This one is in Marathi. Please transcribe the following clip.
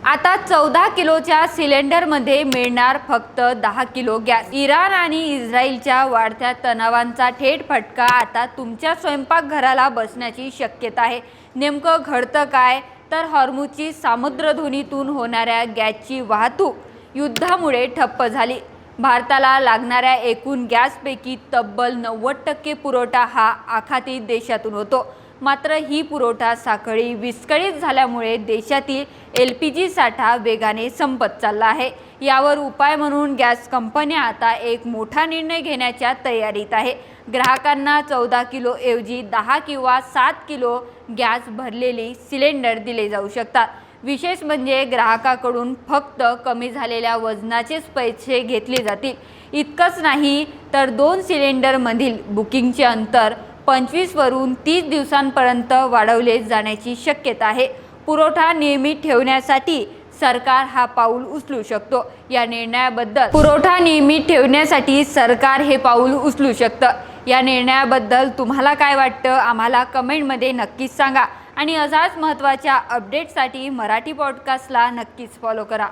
आता 14 किलोच्या सिलेंडरमध्ये मिळणार फक्त 10 किलो गॅस। इराण आणि इस्रायलच्या वाढत्या तणावांचा थेट फटका आता तुमच्या स्वयंपाकघराला बसण्याची शक्यता आहे। नेमकं घडतं काय तर हॉर्मुझची सामुद्रधुनीतून होणाऱ्या गॅसची वाहतूक युद्धामुळे ठप्प झाली। भारताला लागणाऱ्या एकूण गॅसपैकी तब्बल 90% पुरवठा हा आखाती देशातून होतो। मात्र ही पुरवठा साखळी विस्कळीत झाल्यामुळे देशातील LPG साठा वेगाने संपत चालला आहे। यावर उपाय म्हणून गॅस कंपन्या आता एक मोठा निर्णय घेण्याच्या तयारीत आहे। ग्राहकांना 14 किलो ऐवजी 10 किंवा 7 किलो गॅस भरलेली सिलेंडर दिले जाऊ शकतात। विशेष म्हणजे ग्राहकाकडून फक्त कमी झालेल्या वजनाचेच पैसे घेतले जातील। इतकंच नाही तर 2 सिलेंडरमधील बुकिंगचे अंतर 25 वरून 30 दिवसांपर्यंत वाढवले जाण्याची शक्यता आहे। पुरवठा नियमित ठेवण्यासाठी सरकार हा पाऊल उचलू शकतो। या निर्णयाबद्दल तुम्हाला काय वाटतं आम्हाला कमेंटमध्ये नक्कीच सांगा आणि अशाच महत्त्वाच्या अपडेट्ससाठी मराठी पॉडकास्टला नक्कीच फॉलो करा।